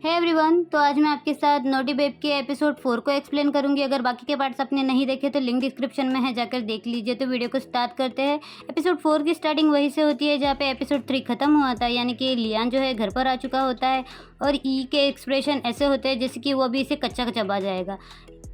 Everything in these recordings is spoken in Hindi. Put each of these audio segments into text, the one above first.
हे एवरीवन, तो आज मैं आपके साथ नॉटी बेब के एपिसोड 4 को एक्सप्लेन करूंगी। अगर बाकी के पार्ट्स आपने नहीं देखे तो लिंक डिस्क्रिप्शन में है, जाकर देख लीजिए। तो वीडियो को स्टार्ट करते हैं। एपिसोड 4 की स्टार्टिंग वहीं से होती है जहाँ पे एपिसोड 3 खत्म हुआ था, यानी कि लियान जो है घर पर आ चुका होता है और ई के एक्सप्रेशन ऐसे होते हैं जैसे कि वो अभी इसे कच्चा चबा जाएगा।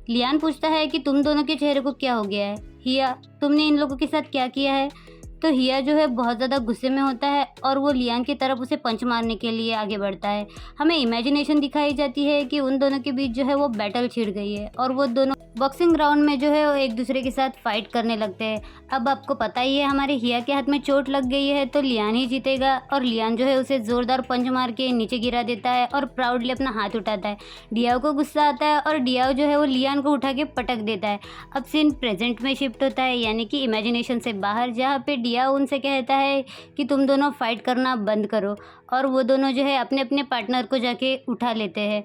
लियान पूछता है कि तुम दोनों के चेहरे को क्या हो गया है, हिया तुमने इन लोगों के साथ क्या किया है। तो हिया जो है बहुत ज़्यादा गुस्से में होता है और वो लियान की तरफ उसे पंच मारने के लिए आगे बढ़ता है। हमें इमेजिनेशन दिखाई जाती है कि उन दोनों के बीच जो है वो बैटल छिड़ गई है और वो दोनों बॉक्सिंग ग्राउंड में जो है वो एक दूसरे के साथ फाइट करने लगते हैं। अब आपको पता ही है हमारे हिया के हाथ में चोट लग गई है तो लियान ही जीतेगा और लियान जो है उसे ज़ोरदार पंच मार के नीचे गिरा देता है और प्राउडली अपना हाथ उठाता है। डियाओ को गुस्सा आता है और डियाओ जो है वो लियान को उठा के पटक देता है। अब सीन प्रेजेंट में शिफ्ट होता है, यानी कि इमेजिनेशन से बाहर, जहाँ पे डियाओ उनसे कहता है कि तुम दोनों फाइट करना बंद करो और वो दोनों जो है अपने अपने पार्टनर को जाके उठा लेते हैं।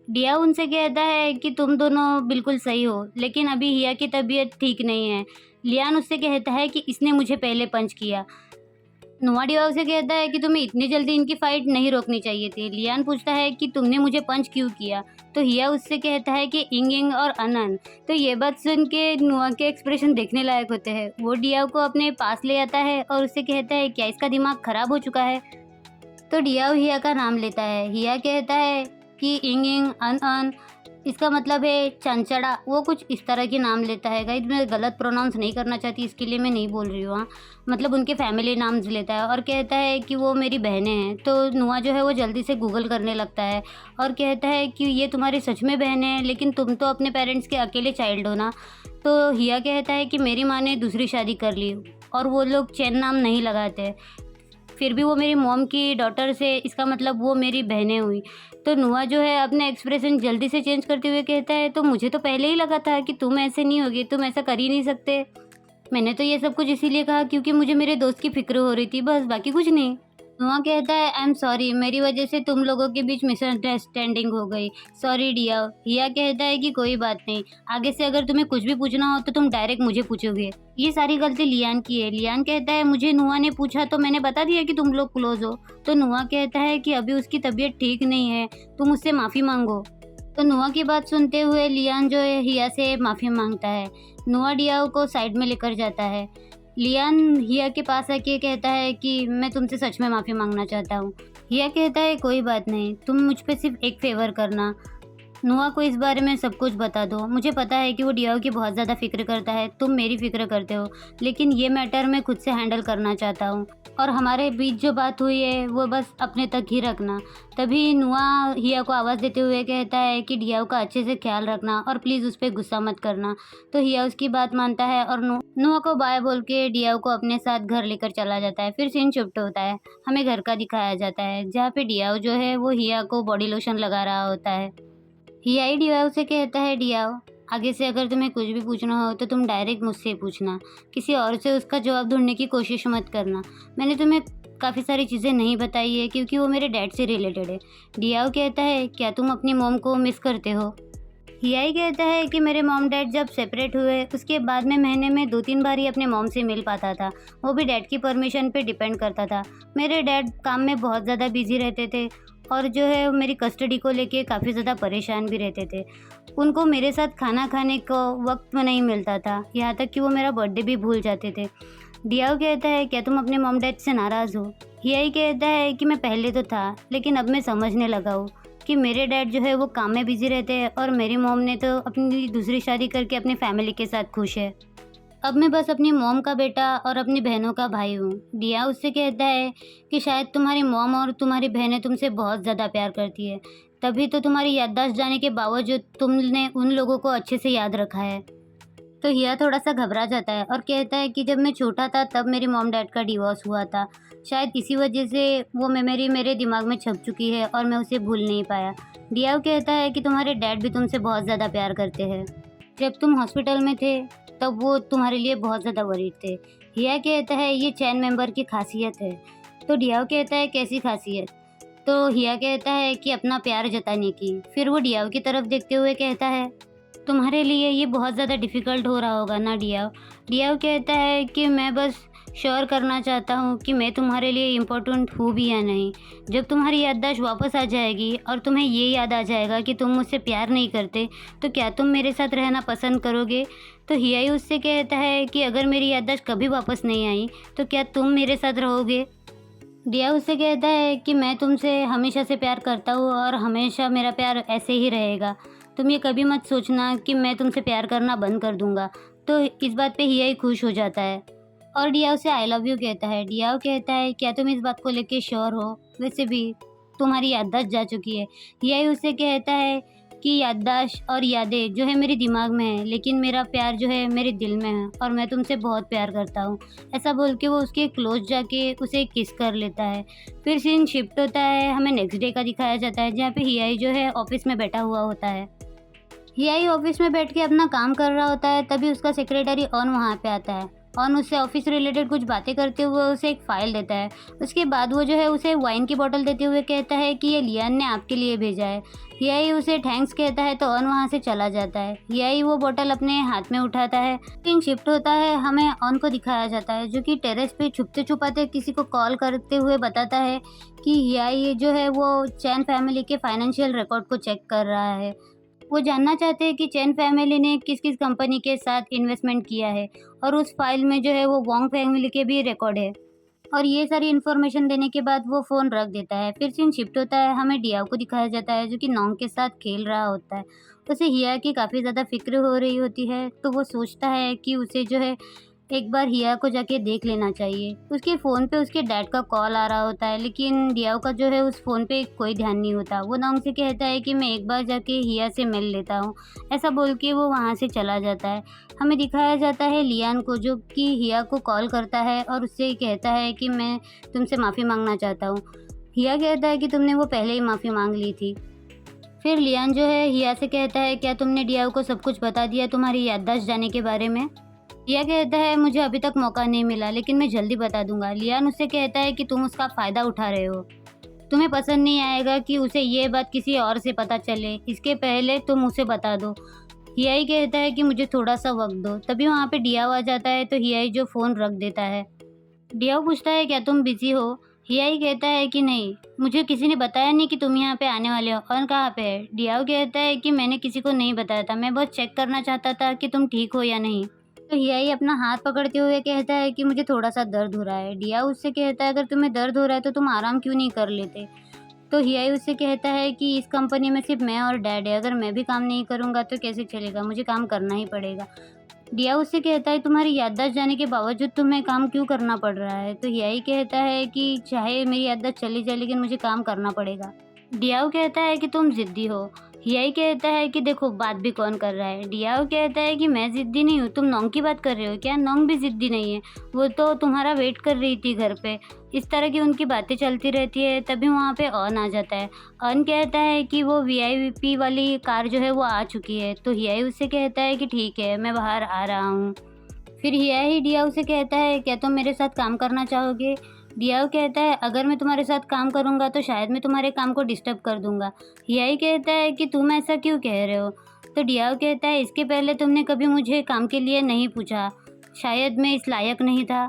डियाओ उनसे कहता है कि तुम दोनों बिल्कुल सही हो, लेकिन अभी हिया की तबीयत ठीक नहीं है। लियान उससे कहता है कि इसने मुझे पहले पंच किया। नुआ डियाओ से कहता है कि तुम्हें इतनी जल्दी इनकी फाइट नहीं रोकनी चाहिए थी। लियान पूछता है कि तुमने मुझे पंच क्यों किया, तो हिया उससे कहता है कि इंग इंग और अनन। तो ये बात सुन के नुआ के एक्सप्रेशन देखने लायक होते हैं। वो डियाओ को अपने पास ले आता है और उससे कहता है क्या इसका दिमाग खराब हो चुका है। तो डियाओ हिया का नाम लेता है। हिया कहता है कि इंग इंग अन अन इसका मतलब है चंचड़ा, वो कुछ इस तरह के नाम लेता है। गाइस मैं गलत प्रोनाउंस नहीं करना चाहती, इसके लिए मैं नहीं बोल रही हूँ। हाँ, मतलब उनके फैमिली नाम्स लेता है और कहता है कि वो मेरी बहनें हैं। तो नुआ जो है वो जल्दी से गूगल करने लगता है और कहता है कि ये तुम्हारी सच में बहनें हैं, लेकिन तुम तो अपने पेरेंट्स के अकेले चाइल्ड हो ना। तो हिया कहता है कि मेरी माँ ने दूसरी शादी कर ली और वो लोग चैन नाम नहीं लगाते, फिर भी वो मेरी मॉम की डॉटर से, इसका मतलब वो मेरी बहनें हुई। तो नुआ जो है अपना एक्सप्रेशन जल्दी से चेंज करते हुए कहता है तो मुझे तो पहले ही लगा था कि तुम ऐसे नहीं होगे, तुम ऐसा कर ही नहीं सकते। मैंने तो ये सब कुछ इसीलिए कहा क्योंकि मुझे मेरे दोस्त की फिक्र हो रही थी, बस बाकी कुछ नहीं। नुआ कहता है आई एम सॉरी, मेरी वजह से तुम लोगों के बीच मिसअंडरस्टैंडिंग हो गई, सॉरी डिया। हिया कहता है कि कोई बात नहीं, आगे से अगर तुम्हें कुछ भी पूछना हो तो तुम डायरेक्ट मुझे पूछोगे। ये सारी गलती लियान की है। लियान कहता है मुझे नुआ ने पूछा तो मैंने बता दिया कि तुम लोग क्लोज हो। तो नुआ कहता है कि अभी उसकी तबीयत ठीक नहीं है, तुम उससे माफ़ी मांगो। तो नुआ की बात सुनते हुए लियान जो है हिया से माफ़ी मांगता है। नुआ डियाओ को साइड में लेकर जाता है। लियान हिया के पास आके कहता है कि मैं तुमसे सच में माफ़ी मांगना चाहता हूँ। हिया कहता है कोई बात नहीं, तुम मुझ पे सिर्फ एक फेवर करना, नुआ को इस बारे में सब कुछ बता दो। मुझे पता है कि वो डियाओ की बहुत ज़्यादा फिक्र करता है, तुम मेरी फिक्र करते हो, लेकिन ये मैटर मैं खुद से हैंडल करना चाहता हूँ और हमारे बीच जो बात हुई है वो बस अपने तक ही रखना। तभी नुआ हिया को आवाज़ देते हुए कहता है कि डियाओ का अच्छे से ख्याल रखना और प्लीज़ उस पर गुस्सा मत करना। तो हिया उसकी बात मानता है और नुआ को बाय बोल के डियाओ को अपने साथ घर लेकर चला जाता है। फिर सीन शिफ्ट होता है, हमें घर का दिखाया जाता है जहाँ पे डियाओ जो है वो हिया को बॉडी लोशन लगा रहा होता है। हिया ही डियाओ से कहता है डियाओ आगे से अगर तुम्हें कुछ भी पूछना हो तो तुम डायरेक्ट मुझसे पूछना, किसी और से उसका जवाब ढूंढने की कोशिश मत करना। मैंने तुम्हें काफ़ी सारी चीज़ें नहीं बताई है क्योंकि वो मेरे डैड से रिलेटेड है। डियाओ कहता है क्या तुम अपनी मॉम को मिस करते हो। हिया ही कहता है कि मेरे मॉम डैड जब सेपरेट हुए उसके बाद में महीने में 2-3 बार ही अपने मॉम से मिल पाता था, वो भी डैड की परमिशन पे डिपेंड करता था। मेरे डैड काम में बहुत ज़्यादा बिजी रहते थे और जो है मेरी कस्टडी को लेके काफ़ी ज़्यादा परेशान भी रहते थे। उनको मेरे साथ खाना खाने को वक्त नहीं मिलता था, यहाँ तक कि वो मेरा बर्थडे भी भूल जाते थे। डियाओ कहता है क्या तुम अपने मॉम डैड से नाराज़ हो। हिया ही कहता है कि मैं पहले तो था, लेकिन अब मैं समझने लगा हूँ कि मेरे डैड जो है वो काम में बिजी रहते हैं और मेरी मॉम ने तो अपनी दूसरी शादी करके अपनी फैमिली के साथ खुश है। अब मैं बस अपनी मॉम का बेटा और अपनी बहनों का भाई हूँ। डिया उससे कहता है कि शायद तुम्हारी मॉम और तुम्हारी बहनें तुमसे बहुत ज़्यादा प्यार करती है, तभी तो तुम्हारी याददाश्त जाने के बावजूद तुमने उन लोगों को अच्छे से याद रखा है। तो हिया थोड़ा सा घबरा जाता है और कहता है कि जब मैं छोटा था तब मेरी मॉम डैड का डिवोर्स हुआ था, शायद इसी वजह से वो मेमोरी मेरे दिमाग में छप चुकी है और मैं उसे भूल नहीं पाया। डिया कहता है कि तुम्हारे डैड भी तुमसे बहुत ज़्यादा प्यार करते हैं, जब तुम हॉस्पिटल में थे तब वो तुम्हारे लिए बहुत ज़्यादा वरीड थे। हिया कहता है ये चैन मेंबर की खासियत है। तो डियाओ कहता है कैसी खासियत। तो हिया कहता है कि अपना प्यार जताने की। फिर वो डियाओ की तरफ देखते हुए कहता है तुम्हारे लिए ये बहुत ज़्यादा डिफ़िकल्ट हो रहा होगा ना डियाओ। डियाओ कहता है कि मैं बस श्योर करना चाहता हूँ कि मैं तुम्हारे लिए इम्पोर्टेंट हूँ भी या नहीं। जब तुम्हारी याददाश्त वापस आ जाएगी और तुम्हें ये याद आ जाएगा कि तुम मुझसे प्यार नहीं करते, तो क्या तुम मेरे साथ रहना पसंद करोगे? तो हियाई उससे कहता है कि अगर मेरी याददाश्त कभी वापस नहीं आई, तो क्या तुम मेरे साथ रहोगे? डिया उससे कहता है कि मैं तुमसे हमेशा से प्यार करता हूँ और हमेशा मेरा प्यार ऐसे ही रहेगा। तुम ये कभी मत सोचना कि मैं तुमसे प्यार करना बंद कर दूंगा। तो इस बात पे हियाई खुश हो जाता है और डिया उसे आई लव यू कहता है। डिया कहता है क्या तुम इस बात को लेके श्योर हो? वैसे भी तुम्हारी याददाश्त जा चुकी है। हियाई उससे कहता है कि याददाश्त और यादें जो है मेरे दिमाग में है, लेकिन मेरा प्यार जो है मेरे दिल में है और मैं तुमसे बहुत प्यार करता हूँ। ऐसा बोल के वो उसके क्लोज जाके उसे किस कर लेता है। फिर सीन शिफ्ट होता है, हमें नेक्स्ट डे का दिखाया जाता है जहाँ पे हियाई जो है ऑफिस में बैठा हुआ होता है। हियाई ऑफिस में बैठ के अपना काम कर रहा होता है, तभी उसका सेक्रेटरी ऑन वहाँ पे आता है। ऑन उससे ऑफिस रिलेटेड कुछ बातें करते हुए उसे एक फ़ाइल देता है। उसके बाद वो जो है उसे वाइन की बोतल देते हुए कहता है कि ये लियान ने आपके लिए भेजा है। हियाई उसे थैंक्स कहता है तो ऑन वहाँ से चला जाता है। हियाई वो बोतल अपने हाथ में उठाता है। सीन शिफ्ट होता है, हमें ऑन को दिखाया जाता है जो कि टेरेस पे छुपते छुपाते किसी को कॉल करते हुए बताता है कि हियाई जो है वो चैन फैमिली के फाइनेंशियल रिकॉर्ड को चेक कर रहा है। वो जानना चाहते हैं कि चैन फैमिली ने किस किस कंपनी के साथ इन्वेस्टमेंट किया है और उस फाइल में जो है वो वोंग फैमिली के भी रिकॉर्ड है। और ये सारी इन्फॉर्मेशन देने के बाद वो फ़ोन रख देता है। फिर सीन शिफ्ट होता है, हमें डियाओ को दिखाया जाता है जो कि नोंग के साथ खेल रहा होता है। उसे हिया की काफ़ी ज़्यादा फिक्र हो रही होती है, तो वो सोचता है कि उसे जो है एक बार हिया को जाके देख लेना चाहिए। उसके फ़ोन पे उसके डैड का कॉल आ रहा होता है, लेकिन डियाओ का जो है उस फ़ोन पे कोई ध्यान नहीं होता। वो नोंग से कहता है कि मैं एक बार जाके हिया से मिल लेता हूँ। ऐसा बोल के वो वहाँ से चला जाता है। हमें दिखाया जाता है लियान को जो कि हिया को कॉल करता है और उससे कहता है कि मैं तुमसे माफ़ी मांगना चाहता हूँ। हिया कहता है कि तुमने वो पहले ही माफ़ी मांग ली थी। फिर लियान जो है हिया से कहता है क्या तुमने डियाओ को सब कुछ बता दिया तुम्हारी याददाश्त जाने के बारे में? लिया कहता है मुझे अभी तक मौका नहीं मिला, लेकिन मैं जल्दी बता दूंगा। लियान उससे कहता है कि तुम उसका फ़ायदा उठा रहे हो। तुम्हें पसंद नहीं आएगा कि उसे ये बात किसी और से पता चले, इसके पहले तुम उसे बता दो। हियाई कहता है कि मुझे थोड़ा सा वक्त दो। तभी वहाँ पे डियाओ आ जाता है तो हियाई जो फ़ोन रख देता है। डियाओ पूछता है क्या तुम बिजी हो? हियाई कहता है कि नहीं, मुझे किसी ने बताया नहीं कि तुम यहाँ पे आने वाले हो। और कहाँ पे है? डियाओ कहता है कि मैंने किसी को नहीं बताया था, मैं बस चेक करना चाहता था कि तुम ठीक हो या नहीं। तो हियाई अपना हाथ पकड़ते हुए कहता है कि मुझे थोड़ा सा दर्द हो रहा है। डियाओ उससे कहता है अगर तुम्हें दर्द हो रहा है तो तुम आराम क्यों नहीं कर लेते? तो हियाई उससे कहता है कि इस कंपनी में सिर्फ मैं और डैड है, अगर मैं भी काम नहीं करूँगा तो कैसे चलेगा, मुझे काम करना ही पड़ेगा। डिया उससे कहता है तुम्हारी याददाश्त जाने के बावजूद तुम्हें काम क्यों करना पड़ रहा है? तो हियाई कहता है कि चाहे मेरी याददाश्त चली जाए लेकिन मुझे काम करना पड़ेगा। डियाओ कहता है कि तुम ज़िद्दी हो। हियाई कहता है कि देखो बात भी कौन कर रहा है। डियाओ कहता है कि मैं ज़िद्दी नहीं हूँ, तुम नोंग की बात कर रहे हो क्या? नोंग भी ज़िद्दी नहीं है, वो तो तुम्हारा वेट कर रही थी घर पे। इस तरह की उनकी बातें चलती रहती है। तभी वहाँ पे ऑन आ जाता है। ऑन कहता है कि वो वीआईपी वाली कार जो है वो आ चुकी है। तो हियाई उससे कहता है कि ठीक है मैं बाहर आ रहा हूँ। फिर हियाई डियाओ से कहता है क्या तुम मेरे साथ काम करना चाहोगे? डियाओ कहता है अगर मैं तुम्हारे साथ काम करूँगा तो शायद मैं तुम्हारे काम को डिस्टर्ब कर दूँगा। हियाई कहता है कि तुम ऐसा क्यों कह रहे हो? तो डियाओ कहता है इसके पहले तुमने कभी मुझे काम के लिए नहीं पूछा, शायद मैं इस लायक नहीं था।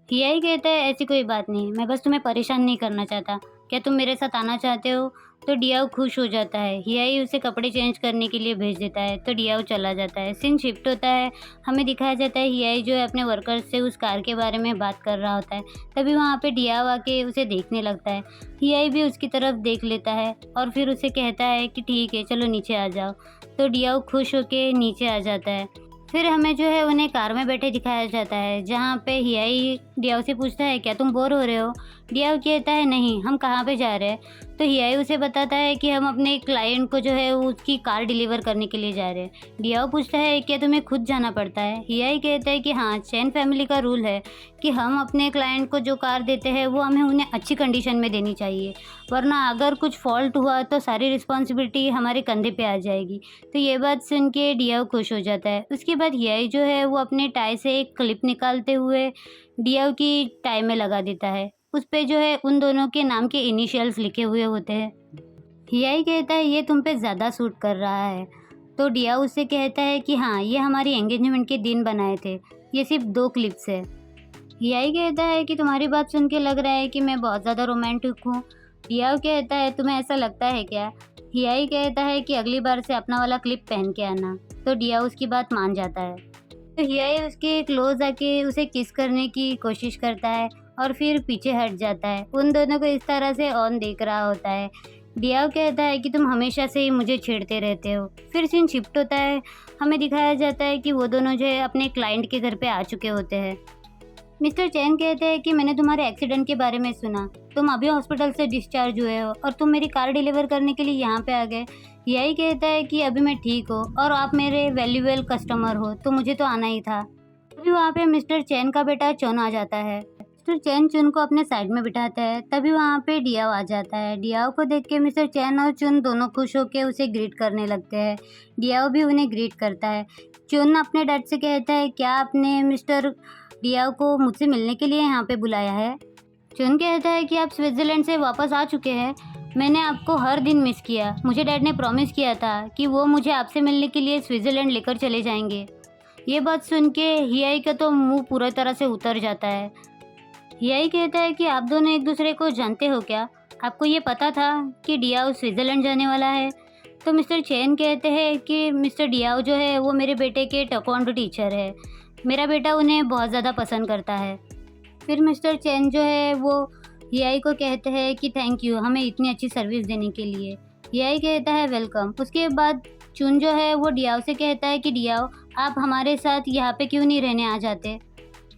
हियाई कहता है ऐसी कोई बात नहीं, मैं बस तुम्हें परेशान नहीं करना चाहता। क्या तुम मेरे साथ आना चाहते हो? तो डियाओ खुश हो जाता है। हियाई उसे कपड़े चेंज करने के लिए भेज देता है तो डियाओ चला जाता है। सीन शिफ्ट होता है, हमें दिखाया जाता है हियाई जो है अपने वर्कर्स से उस कार के बारे में बात कर रहा होता है। तभी वहाँ पे डियाओ आके उसे देखने लगता है। हियाई भी उसकी तरफ देख लेता है और फिर उसे कहता है कि ठीक है चलो नीचे आ जाओ। तो डियाओ खुश होके नीचे आ जाता है। फिर हमें जो है उन्हें कार में बैठे दिखाया जाता है जहाँ पे हियाई डियाओ से पूछता है क्या तुम बोर हो रहे हो? डियाओ कहता है नहीं, हम कहाँ पे जा रहे हैं? तो हियाई उसे बताता है कि हम अपने क्लाइंट को जो है उसकी कार डिलीवर करने के लिए जा रहे हैं। डियाओ पूछता है क्या तुम्हें खुद जाना पड़ता है? हियाई कहता है कि हाँ, चैन फैमिली का रूल है कि हम अपने क्लाइंट को जो कार देते हैं वो हमें उन्हें अच्छी कंडीशन में देनी चाहिए, वरना अगर कुछ फॉल्ट हुआ तो सारी रिस्पॉन्सिबिलिटी हमारे कंधे पे आ जाएगी। तो ये बात सुन के डियाओ खुश हो जाता है। उसके बाद हियाई जो है वो अपने टाई से एक क्लिप निकालते हुए डियाओ की टाई में लगा देता है। उस पे जो है उन दोनों के नाम के इनिशियल्स लिखे हुए होते हैं। हियाई कहता है ये तुम पे ज़्यादा सूट कर रहा है। तो डियाओ उससे कहता है कि हाँ, ये हमारी एंगेजमेंट के दिन बनाए थे, ये सिर्फ 2 क्लिप्स है। हियाई कहता है कि तुम्हारी बात सुन के लग रहा है कि मैं बहुत ज़्यादा रोमांटिक हूँ। डियाओ कहता है तुम्हें ऐसा लगता है क्या? हियाई कहता है कि अगली बार से अपना वाला क्लिप पहन के आना। तो डियाओ उसकी बात मान जाता है। तो हियाई उसके क्लोज आके उसे किस करने की कोशिश करता है और फिर पीछे हट जाता है। उन दोनों को इस तरह से ऑन देख रहा होता है। डियाओ कहता है कि तुम हमेशा से ही मुझे छेड़ते रहते हो। फिर सीन शिफ्ट होता है। हमें दिखाया जाता है कि वो दोनों जो है अपने क्लाइंट के घर पे आ चुके होते हैं। मिस्टर चैन कहते हैं कि मैंने तुम्हारे एक्सीडेंट के बारे में सुना। तुम अभी हॉस्पिटल से डिस्चार्ज हुए हो और तुम मेरी कार डिलीवर करने के लिए यहाँ पे आ गए। यही कहता है कि अभी मैं ठीक हूँ और आप मेरे वैल्यूएबल कस्टमर हो, तो मुझे तो आना ही था। तभी वहाँ पे मिस्टर चैन का बेटा चुन आ जाता है। मिस्टर चैन चुन को अपने साइड में बिठाता है। तभी वहाँ पे डियाओ आ जाता है। डियाओ को देख के मिस्टर चैन और चुन दोनों खुश होकर उसे ग्रीट करने लगते हैं। डियाओ भी उन्हें ग्रीट करता है। चुन अपने डैड से कहता है क्या आपने मिस्टर डियाओ को मुझसे मिलने के लिए यहाँ पे बुलाया है? चुन कहता है कि आप स्विट्ज़रलैंड से वापस आ चुके हैं। मैंने आपको हर दिन मिस किया। मुझे डैड ने प्रॉमिस किया था कि वो मुझे आपसे मिलने के लिए स्विट्ज़रलैंड लेकर चले जाएंगे। ये बात सुन के हियाई का तो मुंह पूरी तरह से उतर जाता है। हियाई कहता है कि आप दोनों एक दूसरे को जानते हो क्या? आपको ये पता था कि डियाओ स्विट्ज़रलैंड जाने वाला है? तो मिस्टर चैन कहते हैं कि मिस्टर डियाओ जो है वो मेरे बेटे के ताइक्वांडो टीचर है। मेरा बेटा उन्हें बहुत ज़्यादा पसंद करता है। फिर मिस्टर चैन जो है वो हियाई को कहते हैं कि थैंक यू हमें इतनी अच्छी सर्विस देने के लिए। हियाई कहता है वेलकम। उसके बाद चुन जो है वो डियाओ से कहता है कि डियाओ आप हमारे साथ यहाँ पे क्यों नहीं रहने आ जाते?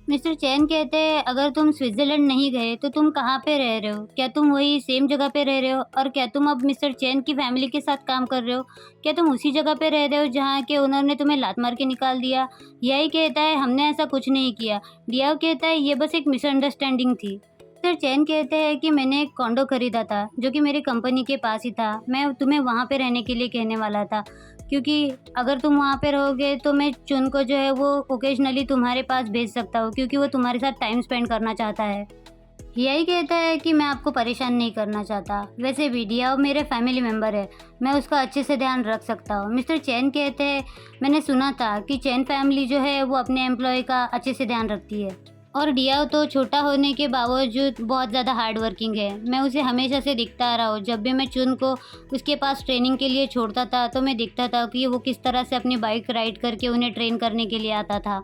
मिस्टर चैन कहते हैं अगर तुम स्विट्ज़रलैंड नहीं गए तो तुम कहाँ पे रह रहे हो? क्या तुम वही सेम जगह पे रह रहे हो? और क्या तुम अब मिस्टर चैन की फैमिली के साथ काम कर रहे हो? क्या तुम उसी जगह पे रह रहे हो जहाँ के उन्होंने तुम्हें लात मार के निकाल दिया? यही कहता है हमने ऐसा कुछ नहीं किया। डियाओ कहता है ये बस एक मिसअंडरस्टैंडिंग थी। मिस्टर चैन कहते हैं कि मैंने एक कॉन्डो खरीदा था जो कि मेरी कंपनी के पास ही था। मैं तुम्हें वहाँ पे रहने के लिए कहने वाला था क्योंकि अगर तुम वहाँ पे रहोगे तो मैं चुन को जो है वो ओकेजनली तुम्हारे पास भेज सकता हूँ क्योंकि वो तुम्हारे साथ टाइम स्पेंड करना चाहता है। यही कहता है कि मैं आपको परेशान नहीं करना चाहता। वैसे भी डियाओ मेरे फैमिली मेम्बर है, मैं उसका अच्छे से ध्यान रख सकता हूँ। मिस्टर चैन कहते हैं मैंने सुना था कि चैन फैमिली जो है वो अपने एम्प्लॉय का अच्छे से ध्यान रखती है और डियाओ तो छोटा होने के बावजूद बहुत ज़्यादा हार्ड वर्किंग है। मैं उसे हमेशा से दिखता आ रहा हूँ। जब भी मैं चुन को उसके पास ट्रेनिंग के लिए छोड़ता था तो मैं देखता था कि वो किस तरह से अपनी बाइक राइड करके उन्हें ट्रेन करने के लिए आता था।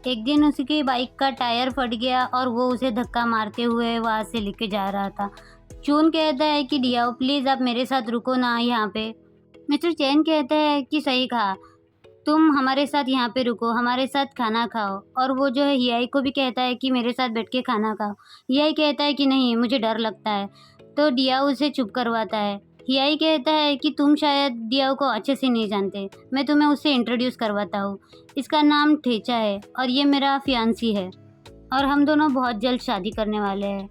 एक दिन उसकी बाइक का टायर फट गया और वो उसे धक्का मारते हुए वहाँ से लेके जा रहा था। चुन कहता है कि डियाओ प्लीज़ आप मेरे साथ रुको ना यहाँ पे। मिस्टर चैन कहता है कि सही कहा, तुम हमारे साथ यहाँ पे रुको, हमारे साथ खाना खाओ। और वो जो है हियाई को भी कहता है कि मेरे साथ बैठ के खाना खाओ। हियाई कहता है कि नहीं मुझे डर लगता है। तो डियाओ उसे चुप करवाता है। हियाई कहता है कि तुम शायद डियाओ को अच्छे से नहीं जानते, मैं तुम्हें उससे इंट्रोड्यूस करवाता हूँ। इसका नाम ठेचा है और ये मेरा फियांसी है और हम दोनों बहुत जल्द शादी करने वाले हैं।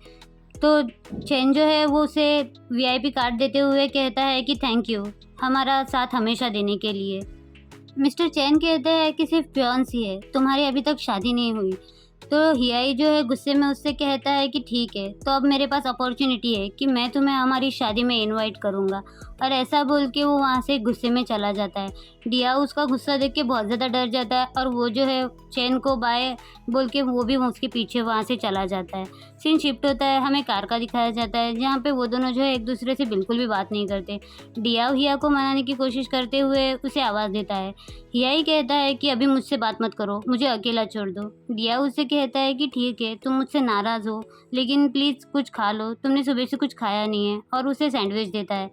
तो चैन जो है वो उसे वीआईपी कार्ड देते हुए कहता है कि थैंक यू हमारा साथ हमेशा देने के लिए। मिस्टर चैन कहते हैं कि सिर्फ फियांसी है, तुम्हारी अभी तक शादी नहीं हुई। तो हियाई जो है गुस्से में उससे कहता है कि ठीक है, तो अब मेरे पास अपॉर्चुनिटी है कि मैं तुम्हें हमारी शादी में इनवाइट करूँगा। और ऐसा बोल के वो वहाँ से गुस्से में चला जाता है। डियाओ उसका गुस्सा देख के बहुत ज़्यादा डर जाता है और वो जो है चैन को बाय बोल के वो भी उसके पीछे वहाँ से चला जाता है। सीन शिफ्ट होता है, हमें कार का दिखाया जाता है जहाँ पे वो दोनों जो है एक दूसरे से बिल्कुल भी बात नहीं करते। डियाओ हिया को मनाने की कोशिश करते हुए उसे आवाज़ देता है। हिया ही कहता है कि अभी मुझसे बात मत करो, मुझे अकेला छोड़ दो। डियाओ उससे कहता है कि ठीक है तुम मुझसे नाराज़ हो लेकिन प्लीज़ कुछ खा लो, तुमने सुबह से कुछ खाया नहीं है। और उसे सैंडविच देता है।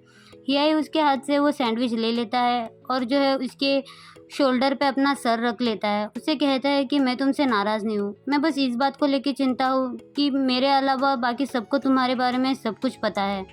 हियाई उसके हाथ से वो सैंडविच ले लेता है और जो है उसके शोल्डर पे अपना सर रख लेता है। उसे कहता है कि मैं तुमसे नाराज़ नहीं हूँ, मैं बस इस बात को लेके चिंता हूँ कि मेरे अलावा बाकी सबको तुम्हारे बारे में सब कुछ पता है,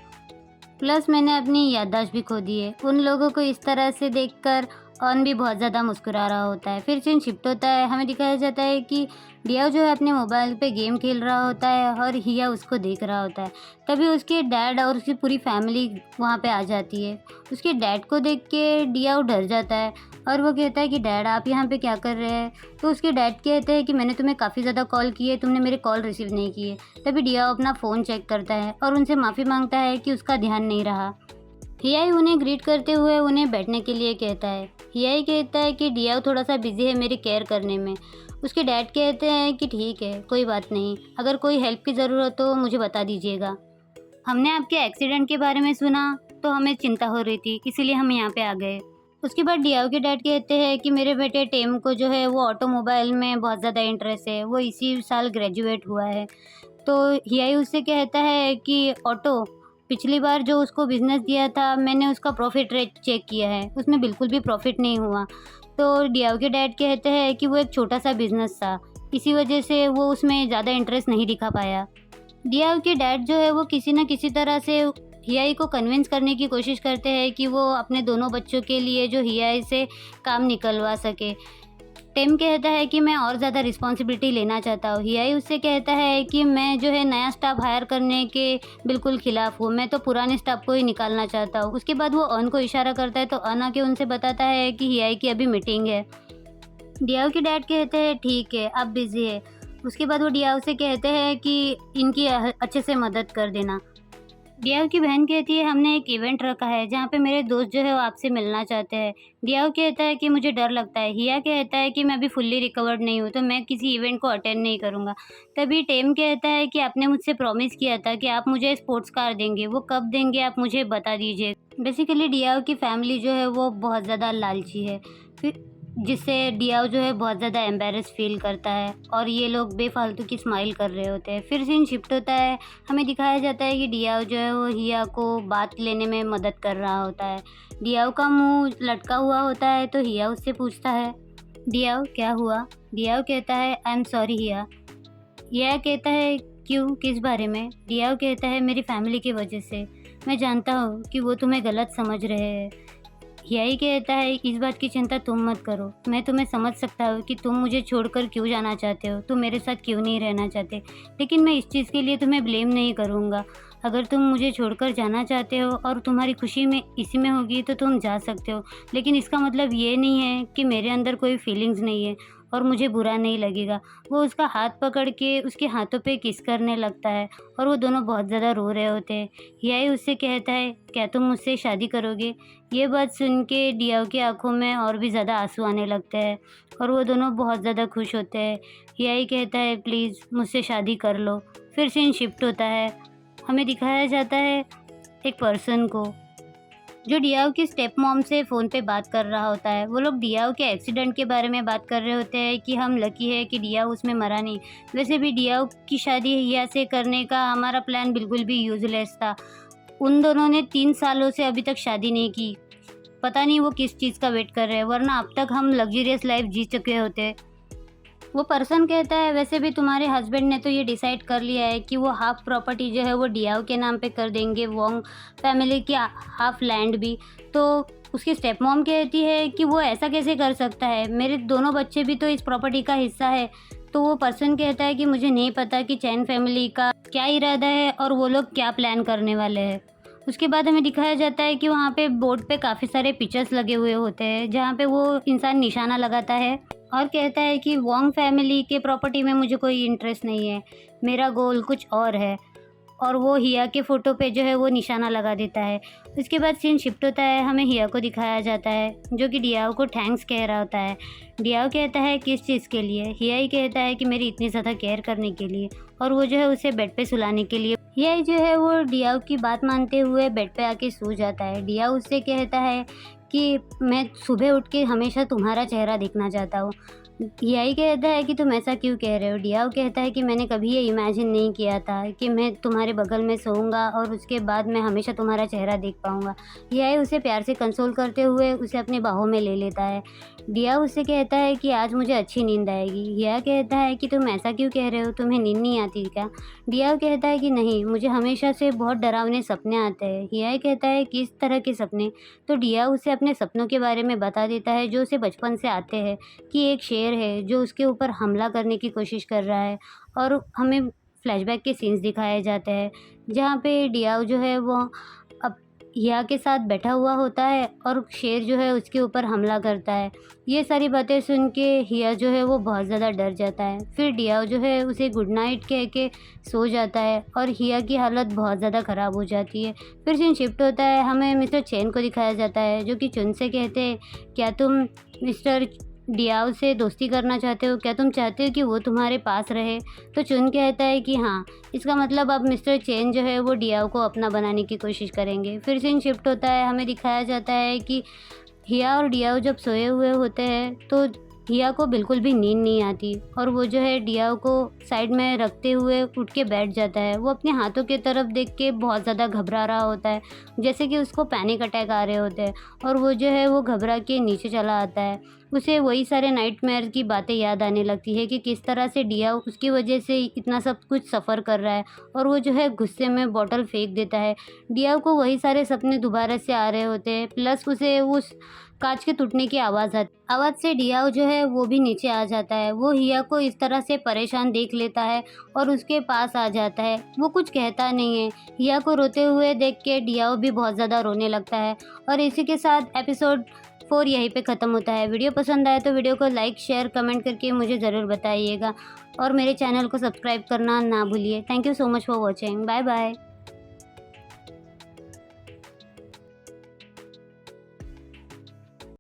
प्लस मैंने अपनी याददाश्त भी खो दी है। उन लोगों को इस तरह से देखकर ऑन भी बहुत ज़्यादा मुस्कुरा रहा होता है। फिर सीन शिफ्ट होता है, हमें दिखाया जाता है कि डियाओ जो है अपने मोबाइल पे गेम खेल रहा होता है और हिया उसको देख रहा होता है। तभी उसके डैड और उसकी पूरी फैमिली वहाँ पे आ जाती है। उसके डैड को देख के डियाओ डर जाता है और वो कहता है कि डैड आप यहाँ पे क्या कर रहे हैं? तो उसके डैड कहते हैं कि मैंने तुम्हें काफ़ी ज़्यादा कॉल किए, तुमने मेरे कॉल रिसीव नहीं किए। तभी डियाओ अपना फ़ोन चेक करता है और उनसे माफ़ी मांगता है कि उसका ध्यान नहीं रहा। हियाई उन्हें ग्रीट करते हुए उन्हें बैठने के लिए कहता है। हियाई कहता है कि डियाओ थोड़ा सा बिजी है मेरी केयर करने में उसके डैड कहते हैं कि ठीक है, कोई बात नहीं, अगर कोई हेल्प की ज़रूरत हो मुझे बता दीजिएगा। हमने आपके एक्सीडेंट के बारे में सुना तो हमें चिंता हो रही थी, इसीलिए हम यहाँ पे आ गए। उसके बाद डियाओ के डैड कहते हैं कि मेरे बेटे टेम को जो है वो ऑटोमोबाइल में बहुत ज़्यादा इंटरेस्ट है, वो इसी साल ग्रेजुएट हुआ है। तो हियाई उससे कहता है कि ऑटो, पिछली बार जो उसको बिज़नेस दिया था मैंने उसका प्रॉफिट रेट चेक किया है, उसमें बिल्कुल भी प्रॉफिट नहीं हुआ। तो डियाओ के डैड कहते हैं कि वो एक छोटा सा बिज़नेस था, इसी वजह से वो उसमें ज़्यादा इंटरेस्ट नहीं दिखा पाया। डियाओ के डैड जो है वो किसी न किसी तरह से हियाई को कन्विंस करने की कोशिश करते हैं कि वो अपने दोनों बच्चों के लिए जो हियाई से काम निकलवा सके। टेम कहता है कि मैं और ज़्यादा रिस्पॉन्सिबिलिटी लेना चाहता हूँ। हियाई उससे कहता है कि मैं जो है नया स्टाफ हायर करने के बिल्कुल ख़िलाफ़ हूँ, मैं तो पुराने स्टाफ को ही निकालना चाहता हूँ। उसके बाद वो अन को इशारा करता है तो अन आके उनसे बताता है कि हियाई की अभी मीटिंग है। डियाओ के डैड कहते हैं ठीक है, आप बिज़ी है। उसके बाद वो डियाओ से कहते हैं कि इनकी अच्छे से मदद कर देना। डियाओ की बहन कहती है हमने एक इवेंट रखा है जहाँ पे मेरे दोस्त जो है वो आपसे मिलना चाहते हैं। डियाओ कहता है कि मुझे डर लगता है। हिया कहता है कि मैं अभी फुल्ली रिकवर्ड नहीं हूँ तो मैं किसी इवेंट को अटेंड नहीं करूँगा। तभी टेम कहता है कि आपने मुझसे प्रॉमिस किया था कि आप मुझे स्पोर्ट्स कार देंगे, वो कब देंगे आप मुझे बता दीजिए। बेसिकली डियाओ की फैमिली जो है वो बहुत ज़्यादा लालची है, फिर जिससे डियाओ जो है बहुत ज़्यादा एम्बेरस फील करता है और ये लोग बेफालतू की स्माइल कर रहे होते हैं। फिर सीन शिफ्ट होता है, हमें दिखाया जाता है कि डियाओ जो है वो हिया को बात लेने में मदद कर रहा होता है। डियाओ का मुंह लटका हुआ होता है तो हिया उससे पूछता है डियाओ क्या हुआ। डियाओ कहता है आई एम सॉरी हिया। हिया कहता है क्यों, किस बारे में। डियाओ कहता है मेरी फैमिली की वजह से, मैं जानता हूँ कि वो तुम्हें गलत समझ रहे हैं। यही कहता है इस बात की चिंता तुम मत करो, मैं तुम्हें समझ सकता हूँ कि तुम मुझे छोड़कर क्यों जाना चाहते हो, तुम मेरे साथ क्यों नहीं रहना चाहते, लेकिन मैं इस चीज़ के लिए तुम्हें ब्लेम नहीं करूँगा। अगर तुम मुझे छोड़कर जाना चाहते हो और तुम्हारी खुशी में इसी में होगी तो तुम जा सकते हो, लेकिन इसका मतलब ये नहीं है कि मेरे अंदर कोई फीलिंग्स नहीं है और मुझे बुरा नहीं लगेगा। वो उसका हाथ पकड़ के उसके हाथों पे किस करने लगता है और वो दोनों बहुत ज़्यादा रो रहे होते हैं। यही उससे कहता है क्या तुम मुझसे शादी करोगे। ये बात सुन के डियाओ की आंखों में और भी ज़्यादा आंसू आने लगते हैं और वो दोनों बहुत ज़्यादा खुश होते हैं। यही कहता है प्लीज़ मुझसे शादी कर लो। फिर सीन शिफ्ट होता है, हमें दिखाया जाता है एक पर्सन को जो डियाओ की स्टेप मॉम से फ़ोन पे बात कर रहा होता है। वो लोग डियाओ के एक्सीडेंट के बारे में बात कर रहे होते हैं कि हम लकी है कि डियाओ उसमें मरा नहीं। वैसे भी डियाओ की शादी हिया से करने का हमारा प्लान बिल्कुल भी यूज़लेस था। उन दोनों ने 3 सालों से अभी तक शादी नहीं की, पता नहीं वो किस चीज़ का वेट कर रहे हैं, वरना अब तक हम लग्जरियस लाइफ जी चुके होते। वो पर्सन कहता है वैसे भी तुम्हारे हस्बैंड ने तो ये डिसाइड कर लिया है कि वो हाफ प्रॉपर्टी जो है वो डियाओ के नाम पे कर देंगे, वोंग फैमिली की हाफ लैंड भी। तो उसकी स्टेप मॉम कहती है कि वो ऐसा कैसे कर सकता है, मेरे दोनों बच्चे भी तो इस प्रॉपर्टी का हिस्सा है। तो वो पर्सन कहता है कि मुझे नहीं पता कि चैन फैमिली का क्या इरादा है और वो लोग क्या प्लान करने वाले हैं। उसके बाद हमें दिखाया जाता है कि वहाँ पे बोर्ड पे काफ़ी सारे पिक्चर्स लगे हुए होते हैं जहाँ पे वो इंसान निशाना लगाता है और कहता है कि वोंग फैमिली के प्रॉपर्टी में मुझे कोई इंटरेस्ट नहीं है, मेरा गोल कुछ और है। और वो हिया के फ़ोटो पे जो है वो निशाना लगा देता है। उसके बाद सीन शिफ्ट होता है, हमें हिया को दिखाया जाता है जो कि डियाओ को थैंक्स कह रहा होता है। डियाओ कहता है किस चीज़ के लिए। हिया ही कहता है कि मेरी इतनी ज़्यादा केयर करने के लिए, और वो जो है उसे बेड पे सुलाने के लिए। हिया जो है वो डियाओ की बात मानते हुए बेड पे आके सो जाता है। डियाओ उससे कहता है कि मैं सुबह उठ के हमेशा तुम्हारा चेहरा देखना चाहता हूँ। यही कहता है कि तुम ऐसा क्यों कह रहे हो। डियाओ कहता है कि मैंने कभी ये इमेजिन नहीं किया था कि मैं तुम्हारे बगल में सोऊंगा और उसके बाद मैं हमेशा तुम्हारा चेहरा देख पाऊंगा। यही उसे प्यार से कंसोल करते हुए उसे अपनी बाहों में ले लेता है। डियाओ उससे कहता है कि आज मुझे अच्छी नींद आएगी। यह कहता है कि तुम ऐसा क्यों कह रहे हो, तुम्हें नींद नहीं आती क्या। डियाओ कहता है कि नहीं, मुझे हमेशा से बहुत डरावने सपने आते हैं। यह कहता है किस तरह के सपने। तो डियाओ उसे अपने सपनों के बारे में बता देता है जो उसे बचपन से आते हैं, कि एक शेर है जो उसके ऊपर हमला करने की कोशिश कर रहा है। और हमें फ्लैशबैक के सीन्स दिखाए जाते हैं जहाँ पे डियाओ जो है वो अब हिया के साथ बैठा हुआ होता है और शेर जो है उसके ऊपर हमला करता है। ये सारी बातें सुन के हिया जो है वो बहुत ज़्यादा डर जाता है। फिर डियाओ जो है उसे गुड नाइट कह के सो जाता है और हिया की हालत बहुत ज़्यादा ख़राब हो जाती है। फिर सीन शिफ्ट होता है, हमें मिस्टर चेन को दिखाया जाता है जो कि चुन से कहते हैं क्या तुम मिस्टर डियाओ से दोस्ती करना चाहते हो? क्या तुम चाहते हो कि वो तुम्हारे पास रहे? तो चुन कहता है कि हाँ। इसका मतलब अब मिस्टर चेन जो है वो डियाओ को अपना बनाने की कोशिश करेंगे। फिर सीन शिफ्ट होता है, हमें दिखाया जाता है कि हिया और डियाओ जब सोए हुए होते हैं तो हिया को बिल्कुल भी नींद नहीं आती और वो जो है डियाओ को साइड में रखते हुए उठ के बैठ जाता है। वो अपने हाथों की तरफ देख के बहुत ज़्यादा घबरा रहा होता है, जैसे कि उसको पैनिक अटैक आ रहे होते हैं और वो जो है वो घबरा के नीचे चला आता है। उसे वही सारे नाइटमेयर की बातें याद आने लगती है कि किस तरह से डियाओ उसकी वजह से इतना सब कुछ सफ़र कर रहा है और वो जो है गुस्से में बॉटल फेंक देता है। डियाओ को वही सारे सपने दोबारा से आ रहे होते हैं, प्लस उसे उस कांच के टूटने की आवाज़ से डियाओ जो है वो भी नीचे आ जाता है। वो हिया को इस तरह से परेशान देख लेता है और उसके पास आ जाता है। वो कुछ कहता नहीं है। हिया को रोते हुए देख के डियाओ भी बहुत ज़्यादा रोने लगता है और इसी के साथ एपिसोड 4 यहीं पे ख़त्म होता है। वीडियो पसंद आए तो वीडियो को लाइक, शेयर, कमेंट करके मुझे ज़रूर बताइएगा और मेरे चैनल को सब्सक्राइब करना ना भूलिए। Thank you so much for watching. Bye bye.